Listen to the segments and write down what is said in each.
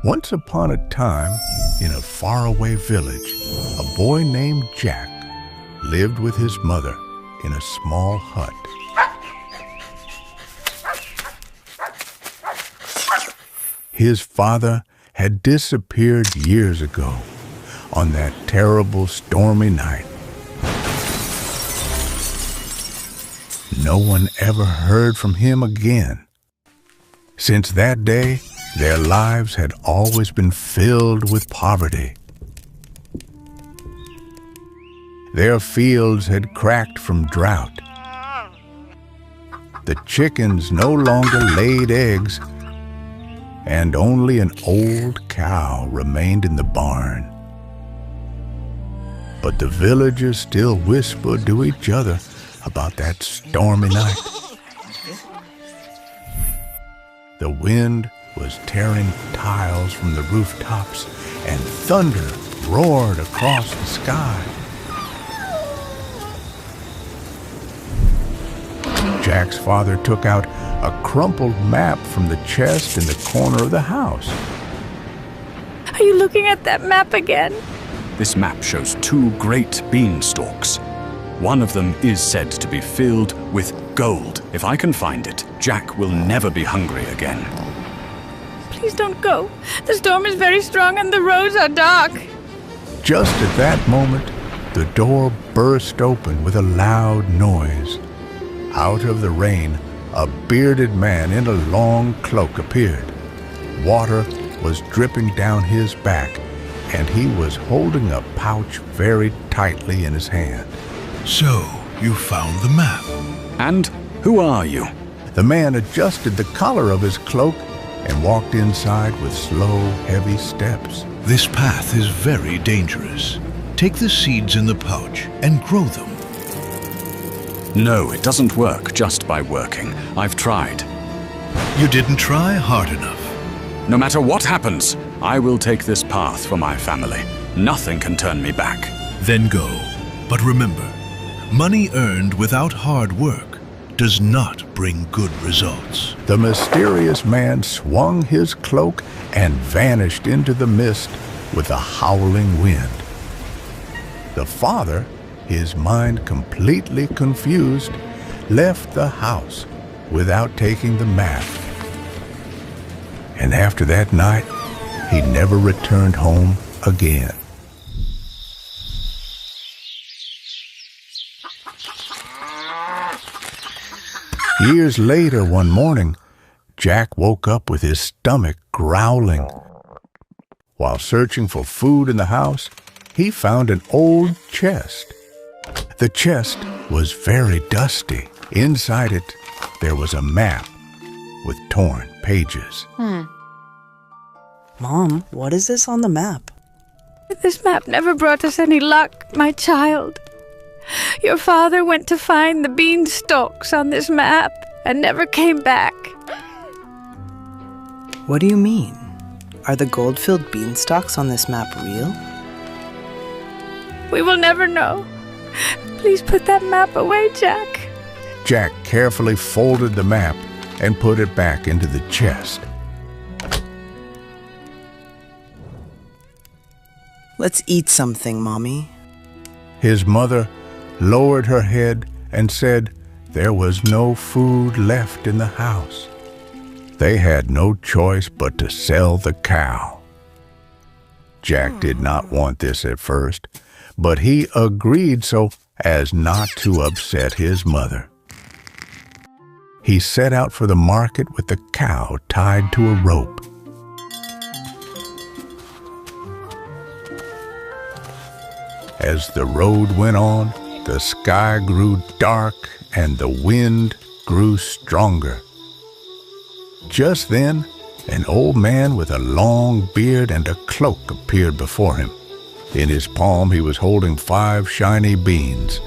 Once upon a time, in a faraway village, a boy named Jack lived with his mother in a small hut. His father had disappeared years ago on that terrible stormy night. No one ever heard from him again. Since that day, their lives had always been filled with poverty. Their fields had cracked from drought. The chickens no longer laid eggs, and only an old cow remained in the barn. But the villagers still whispered to each other about that stormy night. The wind was tearing tiles from the rooftops, and thunder roared across the sky. Jack's father took out a crumpled map from the chest in the corner of the house. Are you looking at that map again? This map shows 2 great beanstalks. One of them is said to be filled with gold. If I can find it, Jack will never be hungry again. Please don't go. The storm is very strong and the roads are dark. Just at that moment, the door burst open with a loud noise. Out of the rain, a bearded man in a long cloak appeared. Water was dripping down his back, and he was holding a pouch very tightly in his hand. So, you found the map. And who are you? The man adjusted the collar of his cloak and walked inside with slow, heavy steps. This path is very dangerous. Take the seeds in the pouch and grow them. No, it doesn't work just by working. I've tried. You didn't try hard enough. No matter what happens, I will take this path for my family. Nothing can turn me back. Then go. But remember, money earned without hard work does not bring good results. The mysterious man swung his cloak and vanished into the mist with a howling wind. The father, his mind completely confused, left the house without taking the map. And after that night, he never returned home again. Years later, one morning, Jack woke up with his stomach growling. While searching for food in the house, he found an old chest. The chest was very dusty. Inside it, there was a map with torn pages. Mom, what is this on the map? This map never brought us any luck, my child. Your father went to find the beanstalks on this map and never came back. What do you mean? Are the gold-filled beanstalks on this map real? We will never know. Please put that map away, Jack. Jack carefully folded the map and put it back into the chest. Let's eat something, Mommy. His mother lowered her head and said there was no food left in the house. They had no choice but to sell the cow. Jack did not want this at first, but he agreed so as not to upset his mother. He set out for the market with the cow tied to a rope. As the road went on, the sky grew dark and the wind grew stronger. Just then, an old man with a long beard and a cloak appeared before him. In his palm, he was holding 5 shiny beans.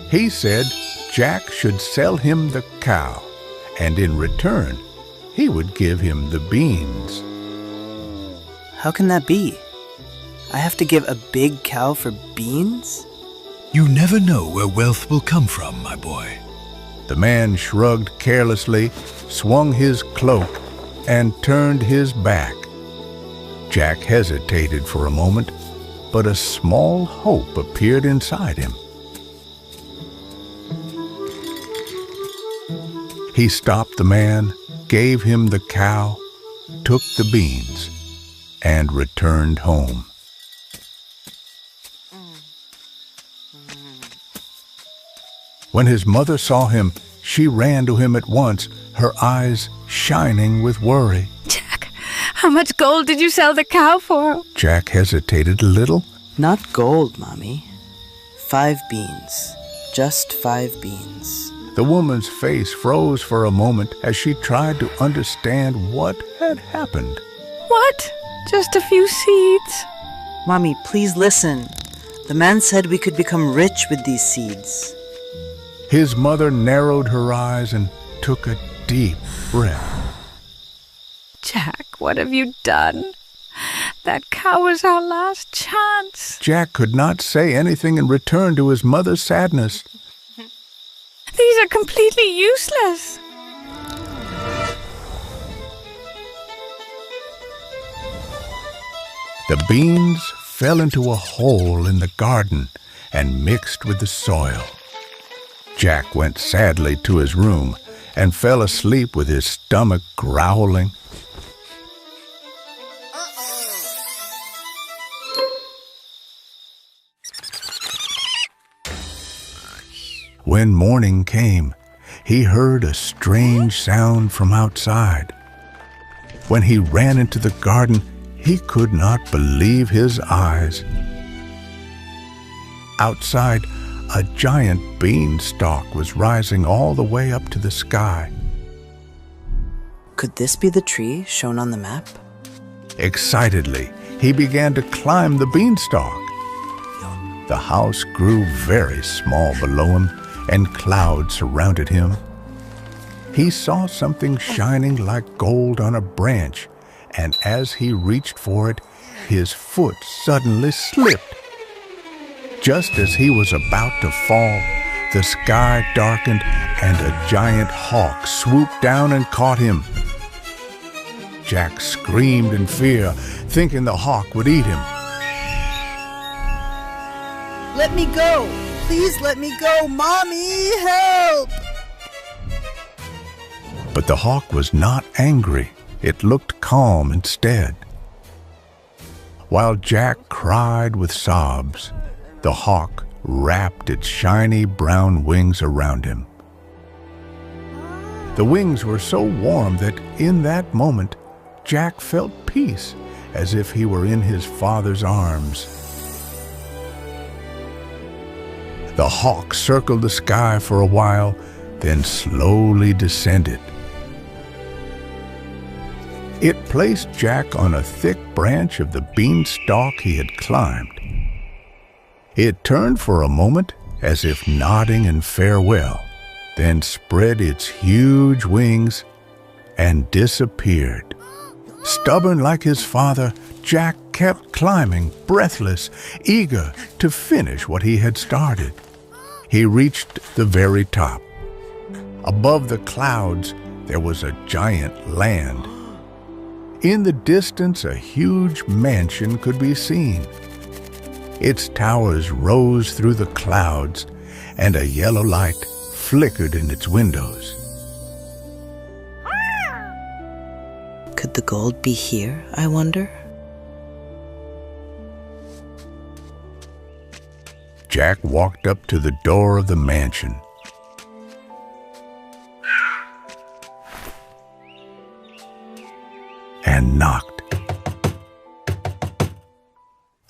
He said Jack should sell him the cow, and in return, he would give him the beans. How can that be? I have to give a big cow for beans? You never know where wealth will come from, my boy. The man shrugged carelessly, swung his cloak, and turned his back. Jack hesitated for a moment, but a small hope appeared inside him. He stopped the man, gave him the cow, took the beans, and returned home. When his mother saw him, she ran to him at once, her eyes shining with worry. Jack, how much gold did you sell the cow for? Jack hesitated a little. Not gold, Mommy. 5 beans. Just 5 beans. The woman's face froze for a moment as she tried to understand what had happened. What? Just a few seeds? Mommy, please listen. The man said we could become rich with these seeds. His mother narrowed her eyes and took a deep breath. Jack, what have you done? That cow was our last chance. Jack could not say anything in return to his mother's sadness. These are completely useless. The beans fell into a hole in the garden and mixed with the soil. Jack went sadly to his room and fell asleep with his stomach growling. When morning came, he heard a strange sound from outside. When he ran into the garden, he could not believe his eyes. Outside, a giant beanstalk was rising all the way up to the sky. Could this be the tree shown on the map? Excitedly, he began to climb the beanstalk. The house grew very small below him, and clouds surrounded him. He saw something shining like gold on a branch, and as he reached for it, his foot suddenly slipped. Just as he was about to fall, the sky darkened and a giant hawk swooped down and caught him. Jack screamed in fear, thinking the hawk would eat him. Let me go! Please let me go! Mommy, help! But the hawk was not angry. It looked calm instead. While Jack cried with sobs, the hawk wrapped its shiny brown wings around him. The wings were so warm that in that moment, Jack felt peace, as if he were in his father's arms. The hawk circled the sky for a while, then slowly descended. It placed Jack on a thick branch of the beanstalk he had climbed. It turned for a moment as if nodding in farewell, then spread its huge wings and disappeared. Stubborn like his father, Jack kept climbing, breathless, eager to finish what he had started. He reached the very top. Above the clouds, there was a giant land. In the distance, a huge mansion could be seen. Its towers rose through the clouds, and a yellow light flickered in its windows. Could the gold be here, I wonder? Jack walked up to the door of the mansion. And knocked.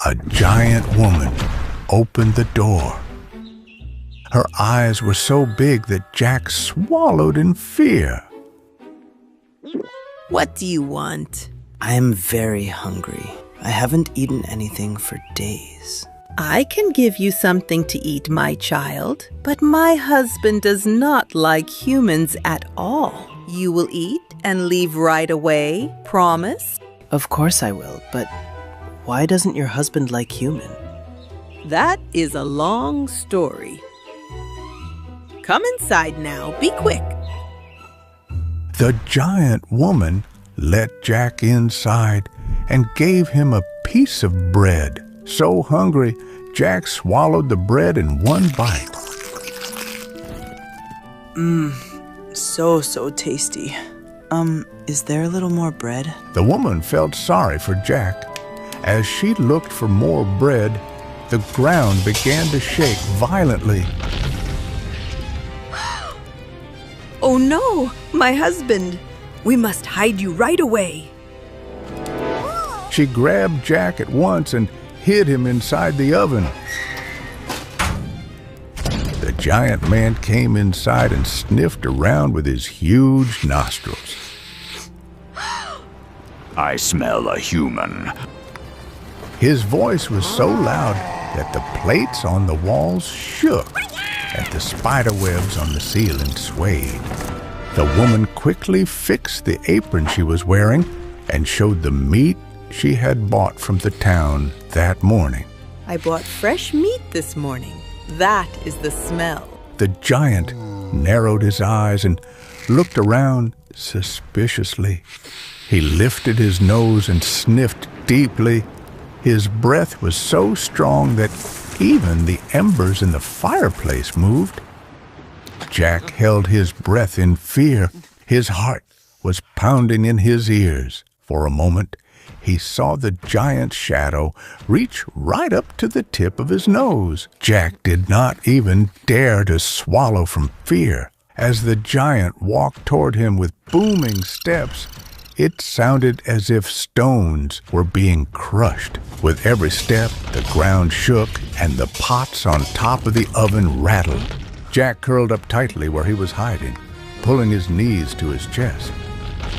A giant woman opened the door. Her eyes were so big that Jack swallowed in fear. What do you want? I am very hungry. I haven't eaten anything for days. I can give you something to eat, my child, but my husband does not like humans at all. You will eat and leave right away, promise? Of course I will, but why doesn't your husband like human? That is a long story. Come inside now, be quick. The giant woman let Jack inside and gave him a piece of bread. So hungry, Jack swallowed the bread in one bite. So tasty. Is there a little more bread? The woman felt sorry for Jack. As she looked for more bread, the ground began to shake violently. Oh no, my husband! We must hide you right away. She grabbed Jack at once and hid him inside the oven. The giant man came inside and sniffed around with his huge nostrils. I smell a human. His voice was so loud that the plates on the walls shook and the spider webs on the ceiling swayed. The woman quickly fixed the apron she was wearing and showed the meat she had bought from the town that morning. I bought fresh meat this morning. That is the smell. The giant narrowed his eyes and looked around suspiciously. He lifted his nose and sniffed deeply. His breath was so strong that even the embers in the fireplace moved. Jack held his breath in fear. His heart was pounding in his ears. For a moment, he saw the giant's shadow reach right up to the tip of his nose. Jack did not even dare to swallow from fear. As the giant walked toward him with booming steps, it sounded as if stones were being crushed. With every step, the ground shook and the pots on top of the oven rattled. Jack curled up tightly where he was hiding, pulling his knees to his chest.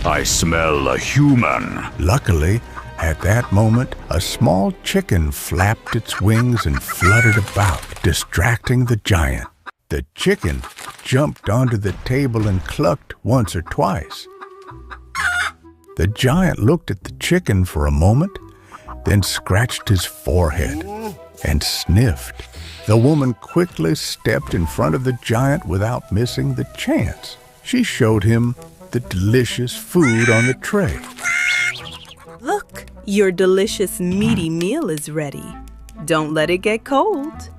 I smell a human. Luckily, at that moment, a small chicken flapped its wings and fluttered about, distracting the giant. The chicken jumped onto the table and clucked once or twice. The giant looked at the chicken for a moment, then scratched his forehead and sniffed. The woman quickly stepped in front of the giant without missing the chance. She showed him the delicious food on the tray. Look, your delicious meaty meal is ready. Don't let it get cold.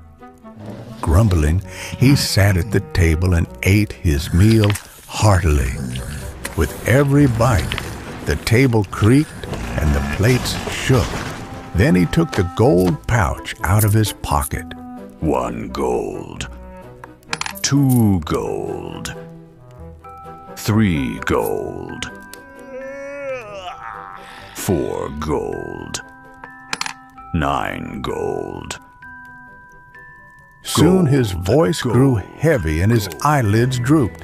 Grumbling, he sat at the table and ate his meal heartily. With every bite, the table creaked and the plates shook. Then he took the gold pouch out of his pocket. 1 gold. 2 gold. 3 gold. 4 gold. 9 gold. Soon his voice grew heavy and his eyelids drooped.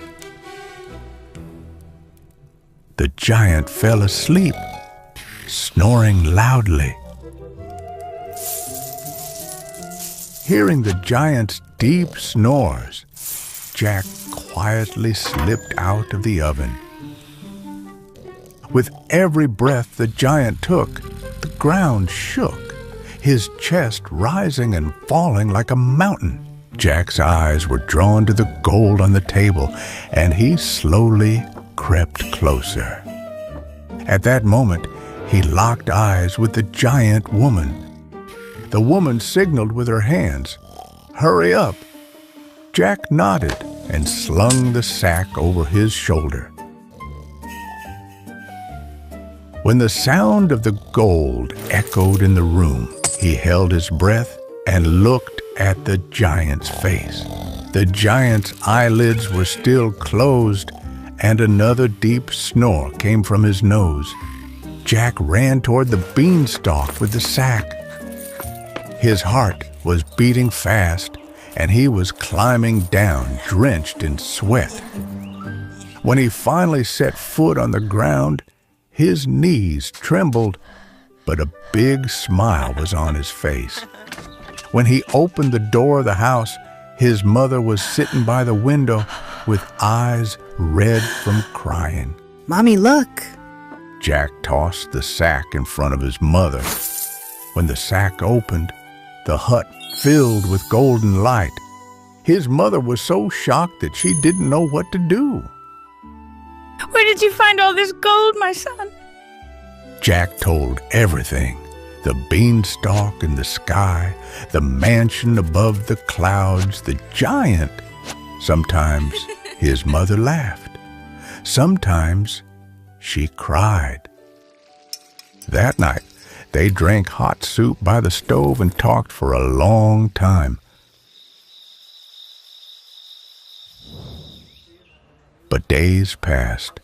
The giant fell asleep, snoring loudly. Hearing the giant's deep snores, Jack quietly slipped out of the oven. With every breath the giant took, the ground shook, his chest rising and falling like a mountain. Jack's eyes were drawn to the gold on the table, and he slowly crept closer. At that moment, he locked eyes with the giant woman. The woman signaled with her hands, "Hurry up!" Jack nodded and slung the sack over his shoulder. When the sound of the gold echoed in the room, he held his breath and looked at the giant's face. The giant's eyelids were still closed, and another deep snore came from his nose. Jack ran toward the beanstalk with the sack. His heart was beating fast, and he was climbing down, drenched in sweat. When he finally set foot on the ground, his knees trembled, but a big smile was on his face. When he opened the door of the house, his mother was sitting by the window with eyes red from crying. Mommy, look. Jack tossed the sack in front of his mother. When the sack opened, the hut filled with golden light. His mother was so shocked that she didn't know what to do. Where did you find all this gold, my son? Jack told everything: the beanstalk in the sky, the mansion above the clouds, the giant. Sometimes his mother laughed. Sometimes she cried. That night, they drank hot soup by the stove and talked for a long time. But days passed,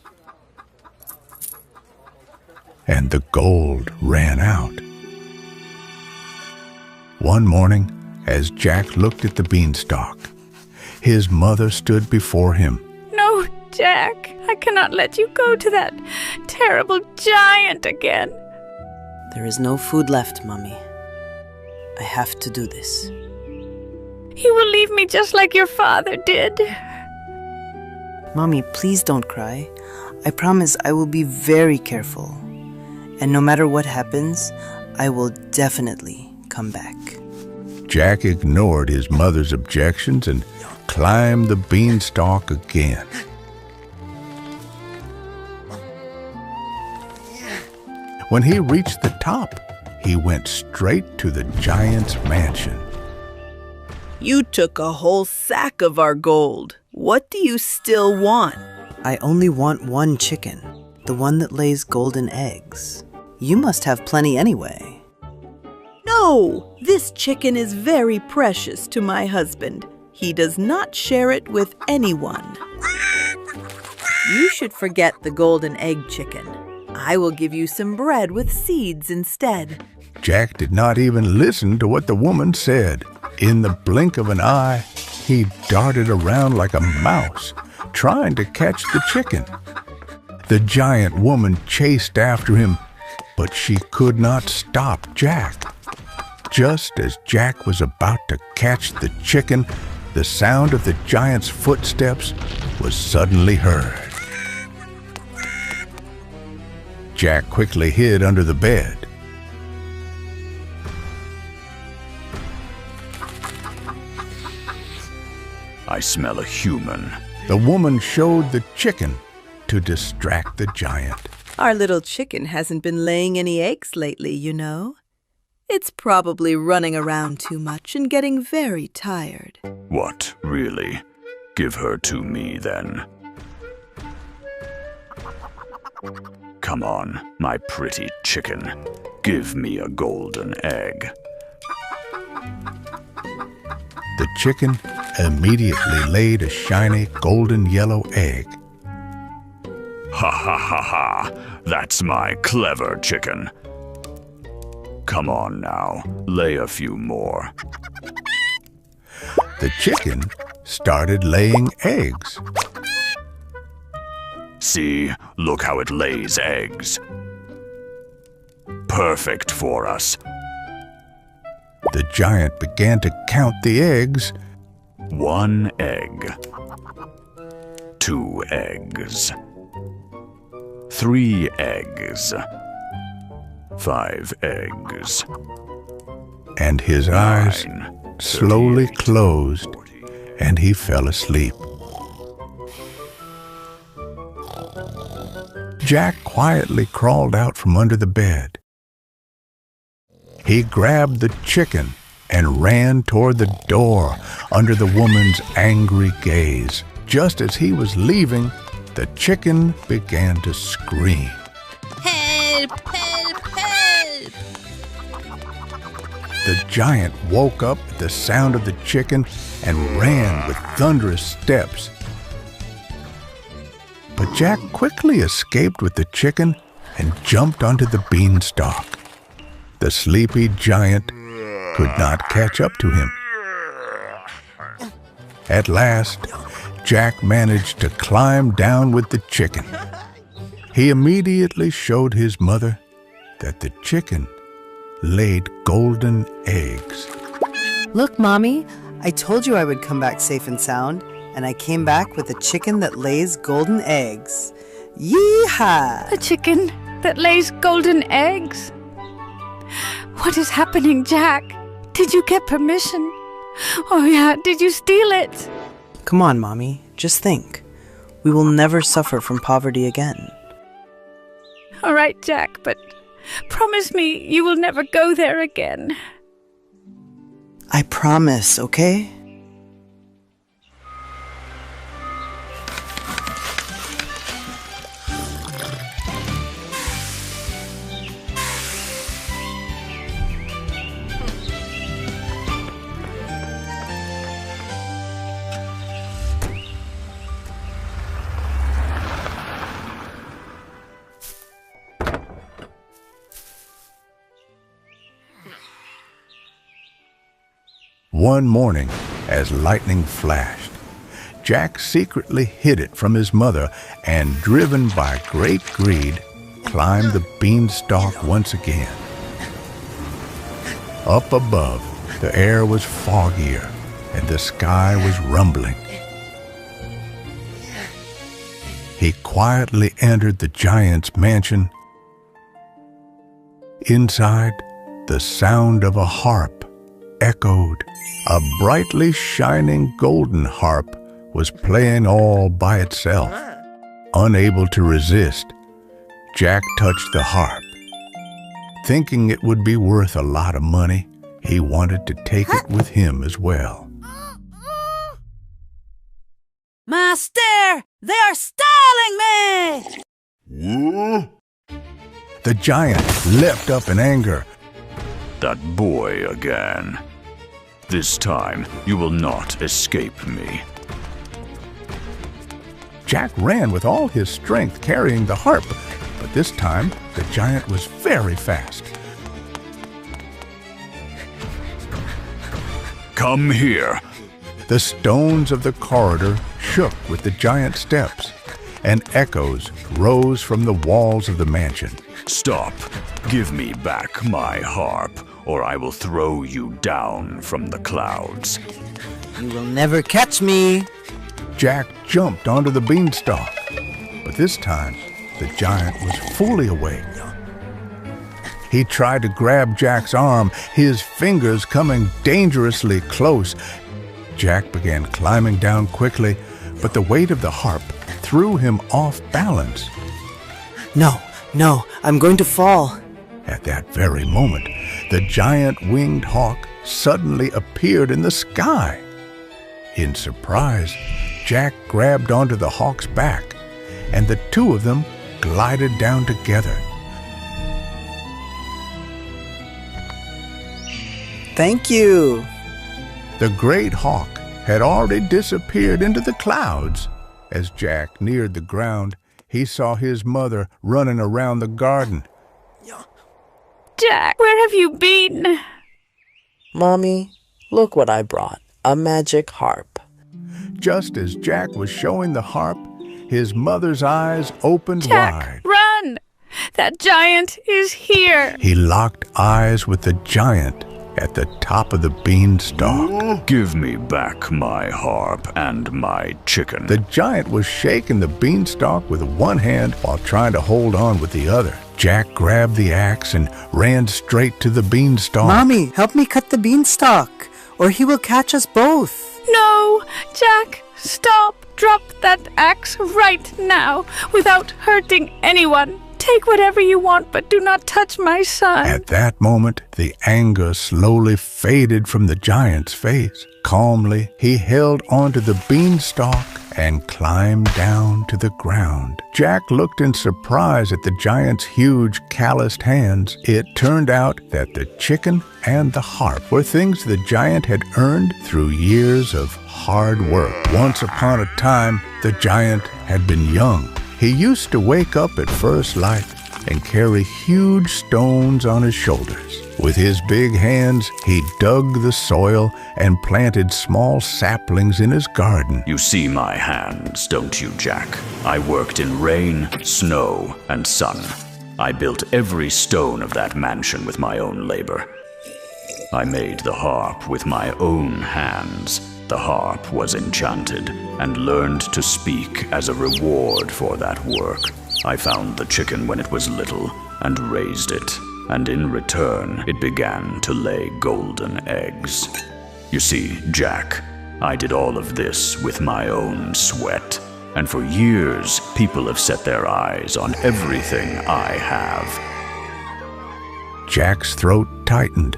and the gold ran out. One morning, as Jack looked at the beanstalk, his mother stood before him. No, Jack, I cannot let you go to that terrible giant again. There is no food left, Mommy. I have to do this. He will leave me just like your father did. Mommy, please don't cry. I promise I will be very careful. And no matter what happens, I will definitely come back. Jack ignored his mother's objections and climbed the beanstalk again. When he reached the top, he went straight to the giant's mansion. You took a whole sack of our gold. What do you still want? I only want one chicken, the one that lays golden eggs. You must have plenty anyway. No, this chicken is very precious to my husband. He does not share it with anyone. You should forget the golden egg chicken. I will give you some bread with seeds instead. Jack did not even listen to what the woman said. In the blink of an eye, he darted around like a mouse, trying to catch the chicken. The giant woman chased after him, but she could not stop Jack. Just as Jack was about to catch the chicken, the sound of the giant's footsteps was suddenly heard. Jack quickly hid under the bed. I smell a human. The woman showed the chicken to distract the giant. Our little chicken hasn't been laying any eggs lately, you know. It's probably running around too much and getting very tired. What, really? Give her to me, then. Come on, my pretty chicken. Give me a golden egg. The chicken immediately laid a shiny golden yellow egg. Ha ha ha ha! That's my clever chicken. Come on now, lay a few more. The chicken started laying eggs. See, look how it lays eggs. Perfect for us. The giant began to count the eggs. 1 egg. 2 eggs. 3 eggs. 5 eggs. And his eyes 9, slowly 38, closed, 40. and he fell asleep. Jack quietly crawled out from under the bed. He grabbed the chicken and ran toward the door under the woman's angry gaze. Just as he was leaving, the chicken began to scream. Help! Help! Help! The giant woke up at the sound of the chicken and ran with thunderous steps. But Jack quickly escaped with the chicken and jumped onto the beanstalk. The sleepy giant could not catch up to him. At last, Jack managed to climb down with the chicken. He immediately showed his mother that the chicken laid golden eggs. Look, Mommy, I told you I would come back safe and sound, and I came back with a chicken that lays golden eggs. Yee-haw! A chicken that lays golden eggs? What is happening, Jack? Did you get permission? Oh yeah, did you steal it? Come on, Mommy, just think. We will never suffer from poverty again. All right, Jack, but Promise me you will never go there again. I promise, okay? One morning, as lightning flashed, Jack secretly hid it from his mother and, driven by great greed, climbed the beanstalk once again. Up above, the air was foggier and the sky was rumbling. He quietly entered the giant's mansion. Inside, the sound of a harp echoed. A brightly shining golden harp was playing all by itself. Unable to resist, Jack touched the harp. Thinking it would be worth a lot of money, he wanted to take it with him as well. Master, they are stealing me! The giant leapt up in anger. That boy again. This time, you will not escape me. Jack ran with all his strength carrying the harp, but this time the giant was very fast. Come here. The stones of the corridor shook with the giant's steps, and echoes rose from the walls of the mansion. Stop. Give me back my harp, or I will throw you down from the clouds. You will never catch me. Jack jumped onto the beanstalk, but this time the giant was fully awake. He tried to grab Jack's arm, his fingers coming dangerously close. Jack began climbing down quickly, but the weight of the harp threw him off balance. No, I'm going to fall. At that very moment, the giant winged hawk suddenly appeared in the sky. In surprise, Jack grabbed onto the hawk's back, and the two of them glided down together. Thank you. The great hawk had already disappeared into the clouds. As Jack neared the ground, he saw his mother running around the garden. Jack, where have you been? Mommy, look what I brought. A magic harp. Just as Jack was showing the harp, his mother's eyes opened Jack, wide. run! That giant is here! He locked eyes with the giant at the top of the beanstalk. Give me back my harp and my chicken. The giant was shaking the beanstalk with one hand while trying to hold on with the other. Jack grabbed the axe and ran straight to the beanstalk. Mommy, help me cut the beanstalk, or he will catch us both. No! Jack, stop! Drop that axe right now, without hurting anyone. Take whatever you want, but do not touch my son. At that moment, the anger slowly faded from the giant's face. Calmly, he held onto the beanstalk and climbed down to the ground. Jack looked in surprise at the giant's huge, calloused hands. It turned out that the chicken and the harp were things the giant had earned through years of hard work. Once upon a time, the giant had been young. He used to wake up at first light and carry huge stones on his shoulders. With his big hands, he dug the soil and planted small saplings in his garden. You see my hands, don't you, Jack? I worked in rain, snow, and sun. I built every stone of that mansion with my own labor. I made the harp with my own hands. The harp was enchanted and learned to speak as a reward for that work. I found the chicken when it was little and raised it, and in return it began to lay golden eggs. You see, Jack, I did all of this with my own sweat, and for years people have set their eyes on everything I have. Jack's throat tightened,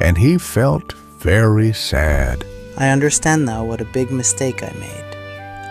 and he felt very sad. I understand now what a big mistake I made.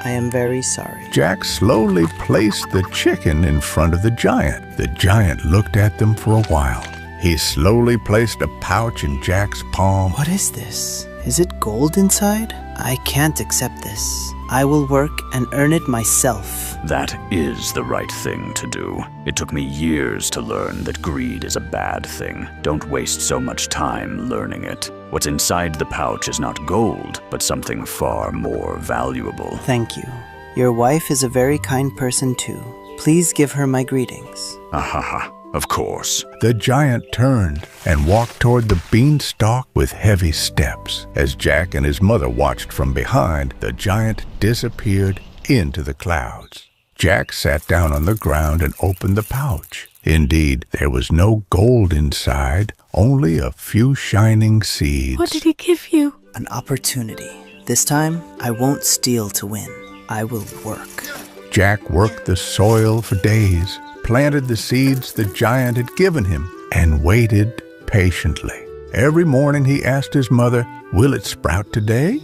I am very sorry. Jack slowly placed the chicken in front of the giant. The giant looked at them for a while. He slowly placed a pouch in Jack's palm. What is this? Is it gold inside? I can't accept this. I will work and earn it myself. That is the right thing to do. It took me years to learn that greed is a bad thing. Don't waste so much time learning it. What's inside the pouch is not gold, but something far more valuable. Thank you. Your wife is a very kind person too. Please give her my greetings. Ahaha, of course. The giant turned and walked toward the beanstalk with heavy steps. As Jack and his mother watched from behind, the giant disappeared into the clouds. Jack sat down on the ground and opened the pouch. Indeed, there was no gold inside, only a few shining seeds. What did he give you? An opportunity. This time, I won't steal to win. I will work. Jack worked the soil for days, planted the seeds the giant had given him, and waited patiently. Every morning he asked his mother, "Will it sprout today?"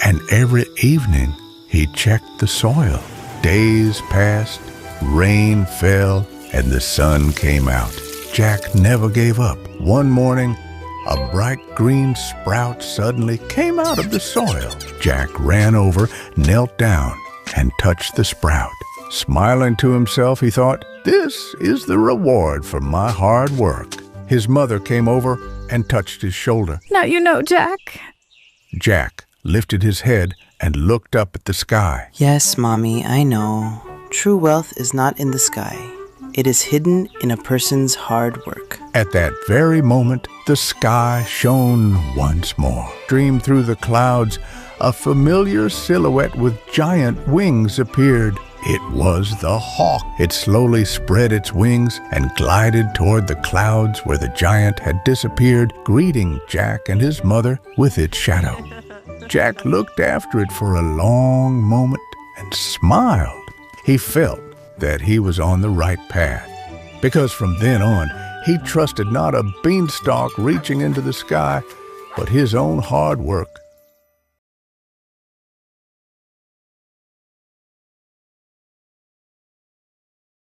And every evening he checked the soil. Days passed, rain fell, and the sun came out. Jack never gave up. One morning, a bright green sprout suddenly came out of the soil. Jack ran over, knelt down, and touched the sprout. Smiling to himself, he thought, "This is the reward for my hard work." His mother came over and touched his shoulder. Now you know, Jack. Jack lifted his head and looked up at the sky. Yes, Mommy, I know. True wealth is not in the sky. It is hidden in a person's hard work. At that very moment, the sky shone once more. Streamed through the clouds, a familiar silhouette with giant wings appeared. It was the hawk. It slowly spread its wings and glided toward the clouds where the giant had disappeared, greeting Jack and his mother with its shadow. Jack looked after it for a long moment and smiled. He felt that he was on the right path, because from then on, he trusted not a beanstalk reaching into the sky, but his own hard work